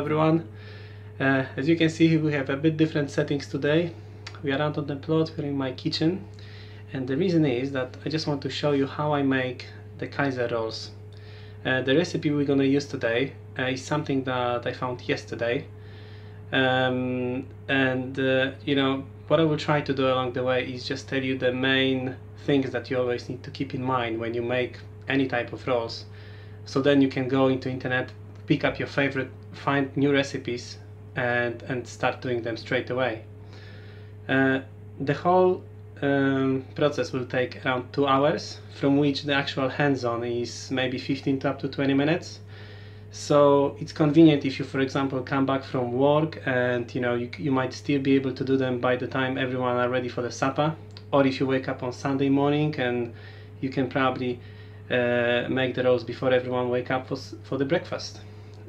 everyone. As you can see, we have a bit different settings today. We are out on the plot, we're in my kitchen, and the reason is that I just want to show you how I make the Kaiser rolls. The recipe we're gonna use today is something that I found yesterday, you know, what I will try to do along the way is just tell you the main things that you always need to keep in mind when you make any type of rolls. So then you can go into internet, pick up your favorite, find new recipes and start doing them straight away. The whole process will take around 2 hours, from which the actual hands-on is maybe 15 to up to 20 minutes. So it's convenient if you, for example, come back from work and you might still be able to do them by the time everyone are ready for the supper, or if you wake up on Sunday morning and you can probably make the rolls before everyone wake up for the breakfast.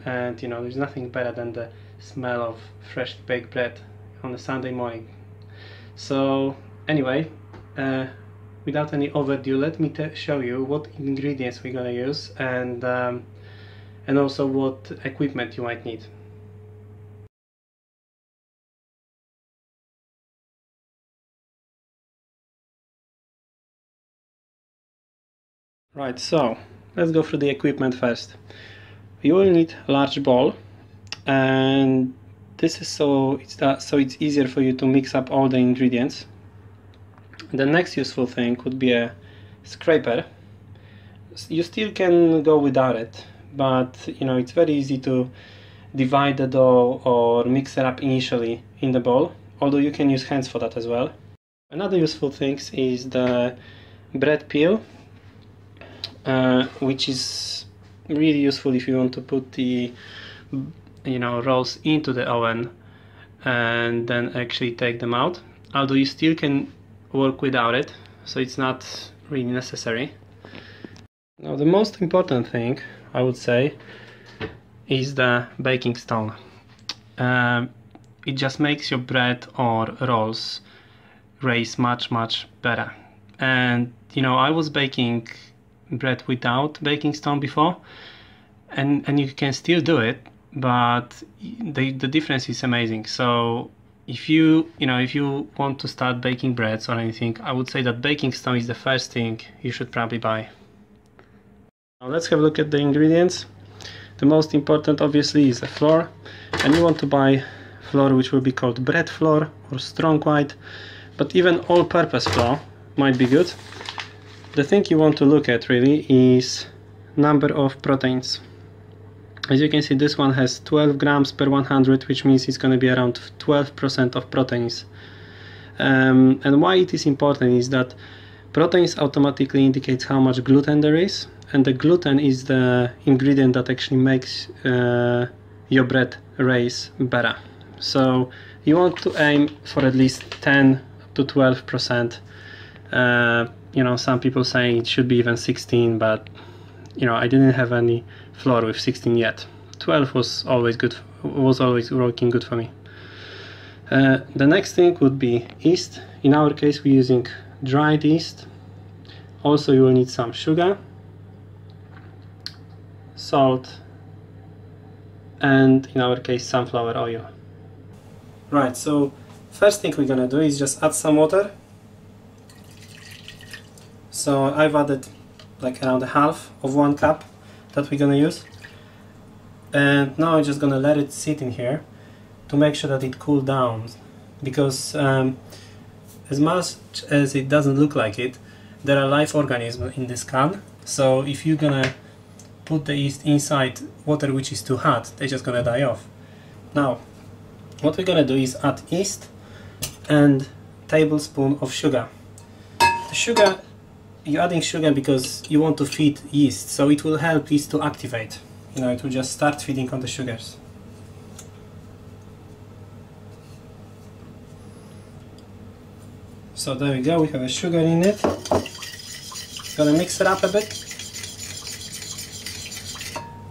And there's nothing better than the smell of fresh baked bread on a Sunday morning. So anyway, without any overdue, let me show you what ingredients we're gonna use and also what equipment you might need. Right, so let's go through the equipment first. You will need a large bowl, and this is so it's easier for you to mix up all the ingredients. The next useful thing would be a scraper. You still can go without it, but it's very easy to divide the dough or mix it up initially in the bowl, although you can use hands for that as well. Another useful thing is the bread peel, which is really useful if you want to put the rolls into the oven and then actually take them out, although you still can work without it, so it's not really necessary. Now the most important thing, I would say, is the baking stone. It just makes your bread or rolls raise much better. And I was baking bread without baking stone before, and you can still do it, but the difference is amazing. So if you want to start baking breads or anything, I would say that baking stone is the first thing you should probably buy. Now let's have a look at the ingredients. The most important obviously is the flour, and you want to buy flour which will be called bread flour or strong white, but even all-purpose flour might be good. The thing you want to look at really is number of proteins. As you can see, this one has 12 grams per 100, which means it's going to be around 12% of proteins. And why it is important is that proteins automatically indicates how much gluten there is, and the gluten is the ingredient that actually makes your bread rise better. So you want to aim for at least 10 to 12%. Some people saying it should be even 16, but I didn't have any flour with 16 yet. 12 was always good, was always working good for me. The next thing would be yeast. In our case we're using dried yeast. Also you will need some sugar, salt, and in our case sunflower oil. Right, so first thing we're gonna do is just add some water. So I've added like around half of 1 cup that we're gonna use, and now I'm just gonna let it sit in here to make sure that it cools down, because as much as it doesn't look like it, there are live organisms in this can. So if you're gonna put the yeast inside water which is too hot, they're just gonna die off. Now what we're gonna do is add yeast and tablespoon of sugar. The sugar, you're adding sugar because you want to feed yeast, so it will help yeast to activate. It will just start feeding on the sugars. So there we go, we have a sugar in it. Gonna mix it up a bit,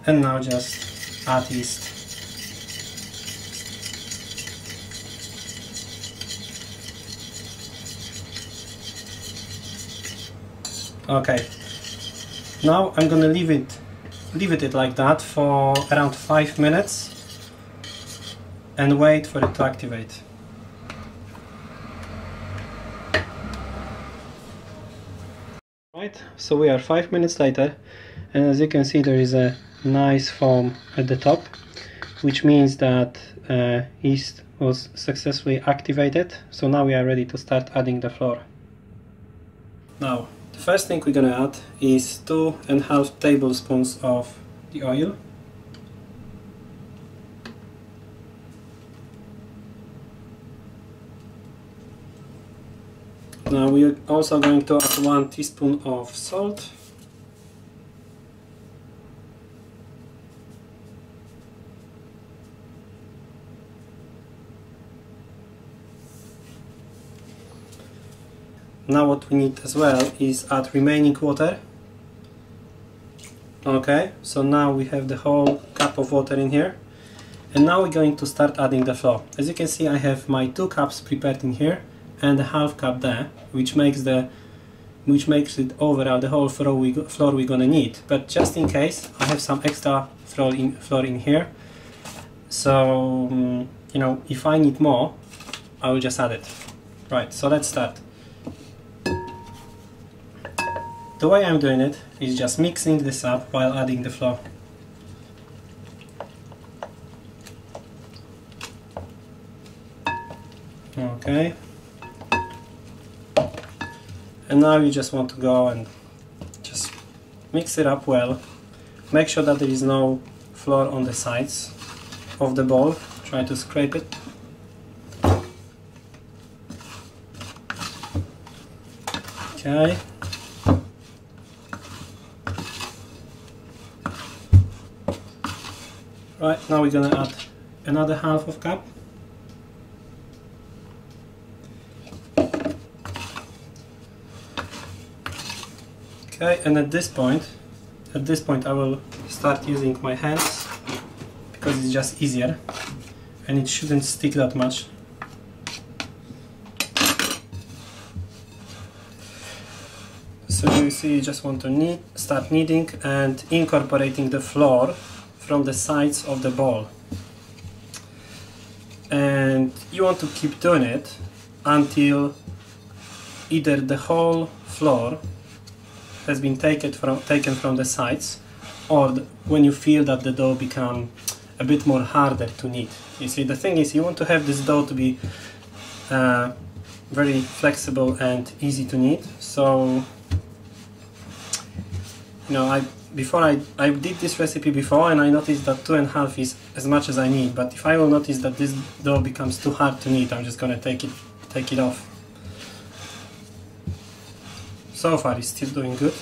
and now just add yeast. Okay, now I'm gonna leave it like that for around 5 minutes, and wait for it to activate. Right, so we are 5 minutes later, and as you can see there is a nice foam at the top, which means that yeast was successfully activated. So now we are ready to start adding the flour. Now the first thing we're gonna add is 2.5 tablespoons of the oil. Now we are also going to add 1 teaspoon of salt. Now what we need as well is add remaining water. Okay, so now we have the whole cup of water in here. And now we're going to start adding the flour. As you can see, I have my 2 cups prepared in here and a half cup there, which makes it overall the whole flour we're gonna need. But just in case, I have some extra flour in here. So you know, if I need more, I will just add it. Right, so let's start. The way I'm doing it is just mixing this up while adding the flour. Okay. And now you just want to go and just mix it up well. Make sure that there is no flour on the sides of the bowl. Try to scrape it. Okay. Right, now we're gonna add another half of cup. Okay, and at this point I will start using my hands because it's just easier and it shouldn't stick that much. So you see, you just want to start kneading and incorporating the flour from the sides of the bowl. And you want to keep doing it until either the whole flour has been taken from the sides, or when you feel that the dough become a bit more harder to knead. You see, the thing is, you want to have this dough to be very flexible and easy to knead. So, you know, I did this recipe before and I noticed that 2.5 is as much as I need. But if I will notice that this dough becomes too hard to knead, I'm just gonna take it off. So far it's still doing good.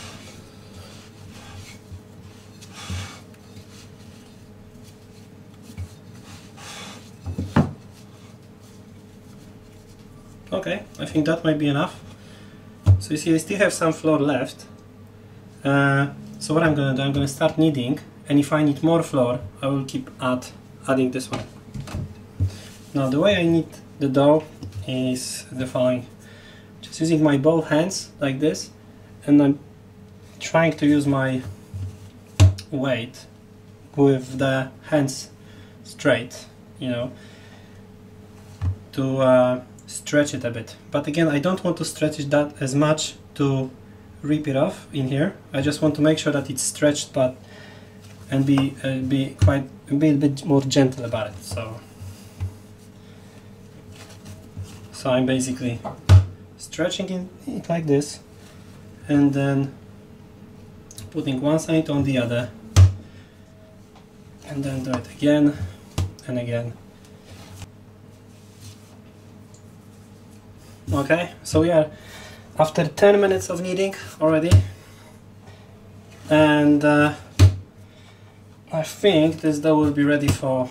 Okay, I think that might be enough. So you see, I still have some flour left. So what I'm gonna do, I'm gonna start kneading, and if I need more flour, I will keep adding this one. Now the way I knead the dough is the following. Just using my both hands like this, and I'm trying to use my weight with the hands straight, you know, to stretch it a bit. But again, I don't want to stretch it that as much to rip it off in here. I just want to make sure that it's stretched, but and be a bit more gentle about it. So I'm basically stretching it like this, and then putting one side on the other, and then do it again and again. Okay, so we are after 10 minutes of kneading already, and I think this dough will be ready to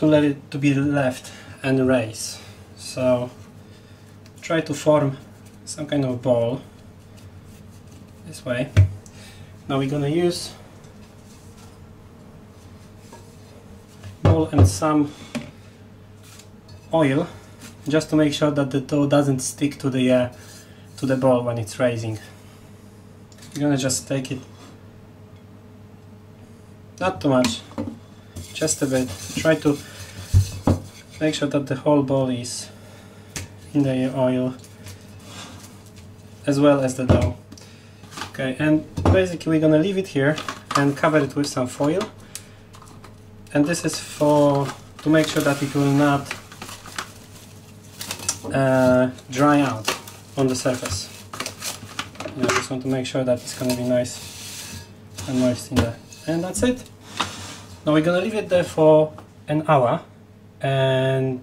let it to be left and raise. So try to form some kind of ball this way. Now we're gonna use bowl and some oil just to make sure that the dough doesn't stick to the bowl when it's raising. You're gonna just take it, not too much, just a bit. Try to make sure that the whole ball is in the oil as well as the dough. Okay, and basically we're gonna leave it here and cover it with some foil, and this is to make sure that it will not dry out on the surface. I just want to make sure that it's gonna be nice and moist in there. And that's it. Now we're gonna leave it there for an hour, and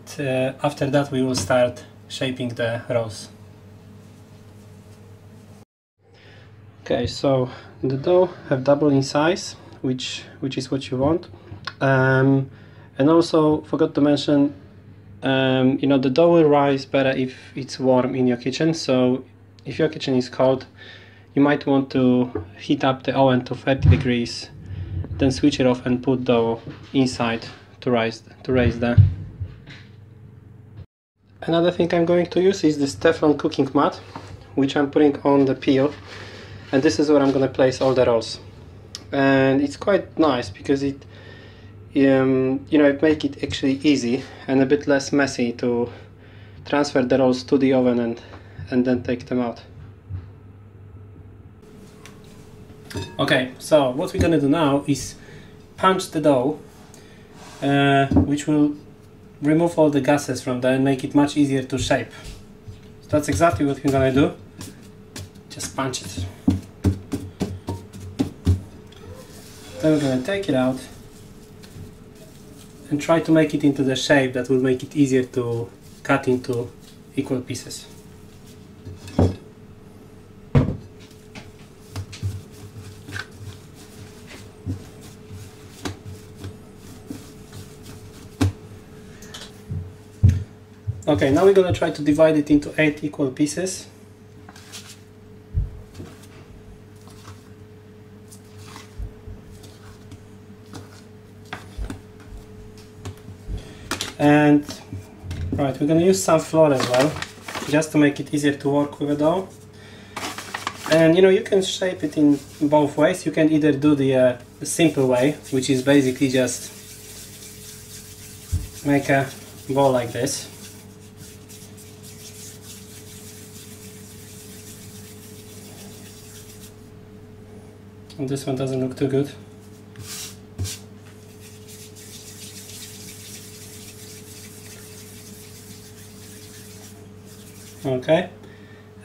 after that we will start shaping the rolls. Okay, so the dough have double in size, which is what you want. And also forgot to mention, you know, the dough will rise better if it's warm in your kitchen. So if your kitchen is cold, you might want to heat up the oven to 30 degrees, then switch it off and put dough inside to raise the. Another thing I'm going to use is this Teflon cooking mat, which I'm putting on the peel, and this is where I'm going to place all the rolls. And it's quite nice because it you know, it makes it actually easy and a bit less messy to transfer the rolls to the oven and then take them out. Okay, so what we're gonna do now is punch the dough, which will remove all the gases from there and make it much easier to shape. So that's exactly what we're gonna do. Just punch it. Then we're gonna take it out and try to make it into the shape that will make it easier to cut into equal pieces. Okay, now we're going to try to divide it into 8 equal pieces. And right, we're going to use some flour as well, just to make it easier to work with the dough. And you know, you can shape it in both ways. You can either do the simple way, which is basically just make a ball like this. And this one doesn't look too good. Okay,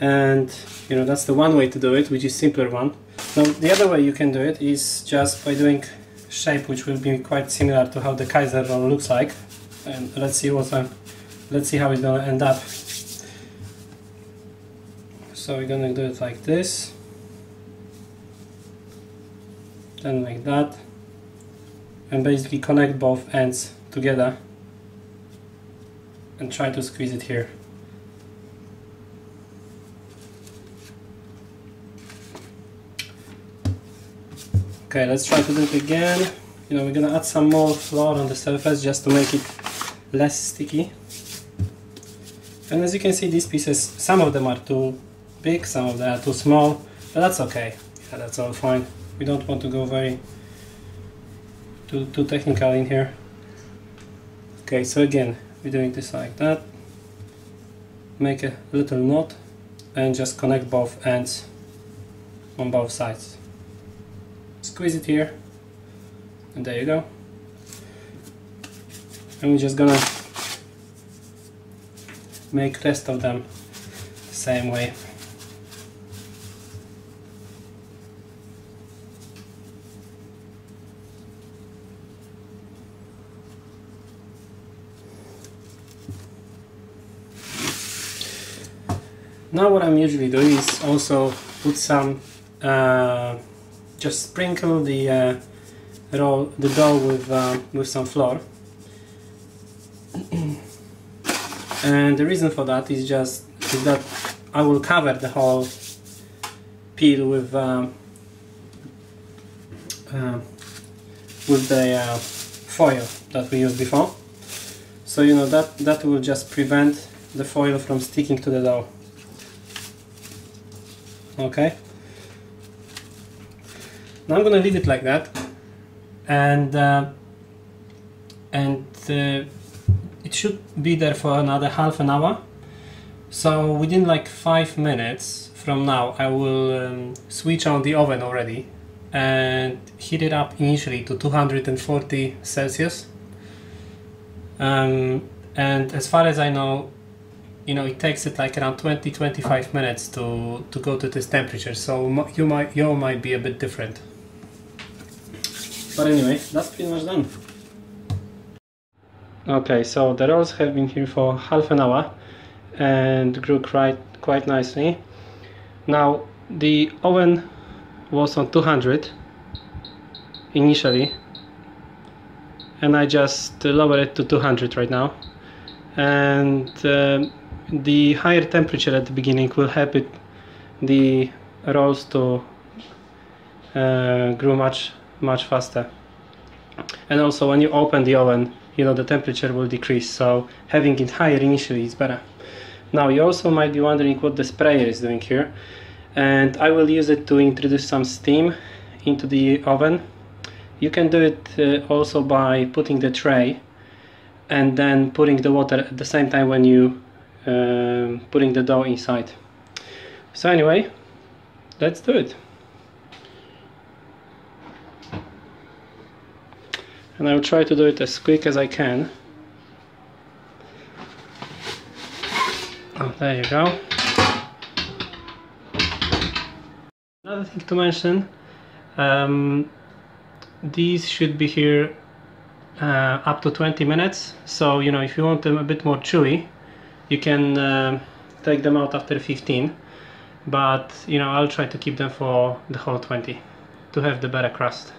and you know, that's the one way to do it, which is simpler one. Now the other way you can do it is just by doing shape, which will be quite similar to how the Kaiser roll looks like. And let's see how it's gonna end up. So we're gonna do it like this, then like that, and basically connect both ends together and try to squeeze it here. Okay, let's try to do it again. You know, we're gonna add some more flour on the surface just to make it less sticky. And as you can see, these pieces, some of them are too big, some of them are too small, but that's okay. Yeah, that's all fine. We don't want to go too technical in here. Okay, so again, we're doing this like that. Make a little knot and just connect both ends on both sides. Squeeze it here, and there you go. And we're just gonna make rest of them the same way. Now what I'm usually doing is also put some just sprinkle the dough with some flour, and the reason for that is that I will cover the whole peel with the foil that we used before. So you know, that will just prevent the foil from sticking to the dough. Okay. Now I'm going to leave it like that, and it it should be there for another half an hour. So within like 5 minutes from now I will switch on the oven already and heat it up initially to 240 Celsius. And as far as I know, you know, it takes it like around 20-25 minutes to go to this temperature, so yours might be a bit different. But anyway, that's pretty much done. Okay, so the rolls have been here for half an hour and grew quite nicely. Now the oven was on 200 initially, and I just lowered it to 200 right now, and the higher temperature at the beginning will help the rolls to grow much faster. And also when you open the oven, you know, the temperature will decrease, so having it higher initially is better. Now you also might be wondering what the sprayer is doing here, and I will use it to introduce some steam into the oven. You can do it also by putting the tray and then putting the water at the same time when you putting the dough inside. So anyway, let's do it. And I will try to do it as quick as I can. Oh, there you go. Another thing to mention, these should be here up to 20 minutes, so you know, if you want them a bit more chewy, you can take them out after 15, but you know, I'll try to keep them for the whole 20 to have the better crust.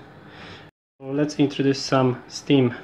So let's introduce some steam.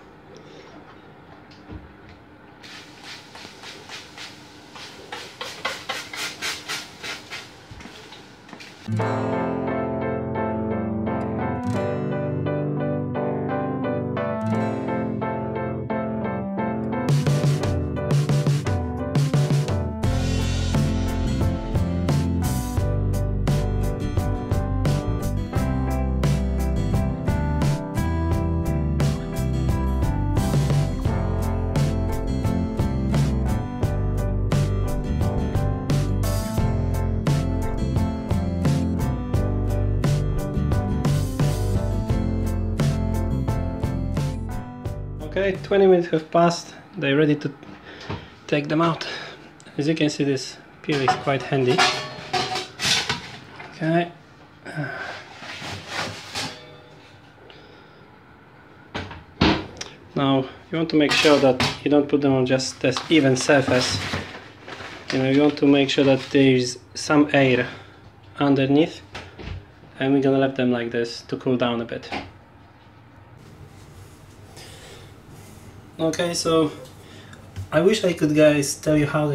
Okay, 20 minutes have passed, they're ready to take them out. As you can see, this peel is quite handy. Okay. Now you want to make sure that you don't put them on just this even surface. You know, you want to make sure that there is some air underneath, and we're gonna let them like this to cool down a bit. Okay, so I wish I could, guys, tell you how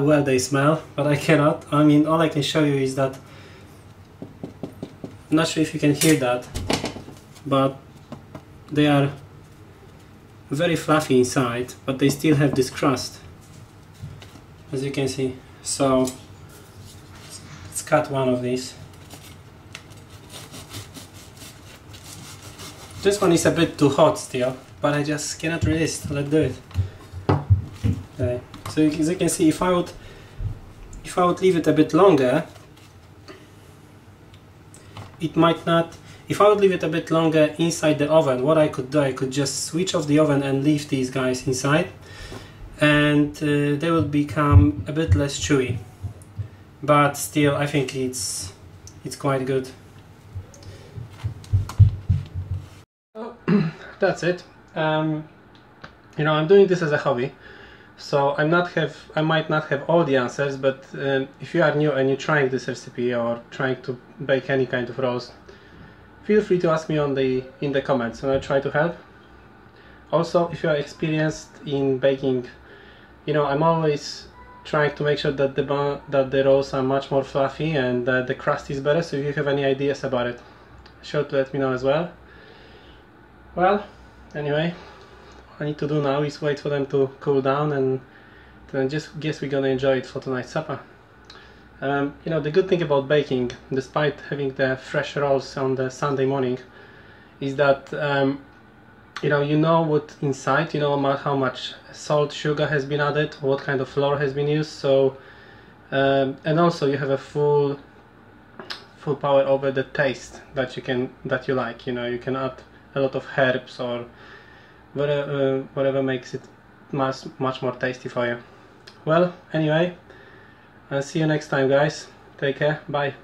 well they smell, but I cannot. I mean, all I can show you is that, I'm not sure if you can hear that, but they are very fluffy inside, but they still have this crust, as you can see. So let's cut one of these. This one is a bit too hot still, but I just cannot resist. Let's do it. Okay. So as you can see, if I would leave it a bit longer, it might not. If I would leave it a bit longer inside the oven, what I could do, I could just switch off the oven and leave these guys inside, and they will become a bit less chewy. But still, I think it's quite good. Oh, that's it. You know, I'm doing this as a hobby, so I might not have all the answers, but if you are new and you're trying this recipe or trying to bake any kind of roast, feel free to ask me in the comments, and I'll try to help. Also, if you are experienced in baking, you know, I'm always trying to make sure that the rolls are much more fluffy and that the crust is better, so if you have any ideas about it, sure to let me know as well. Well, anyway, what I need to do now is wait for them to cool down, and then just guess we're gonna enjoy it for tonight's supper. You know, the good thing about baking, despite having the fresh rolls on the Sunday morning, is that you know what inside, you know how much salt, sugar has been added, what kind of flour has been used. So and also you have a full power over the taste that you like. You know, you can add a lot of herbs or whatever makes it much more tasty for you. Well, anyway, I'll see you next time, guys. Take care. Bye.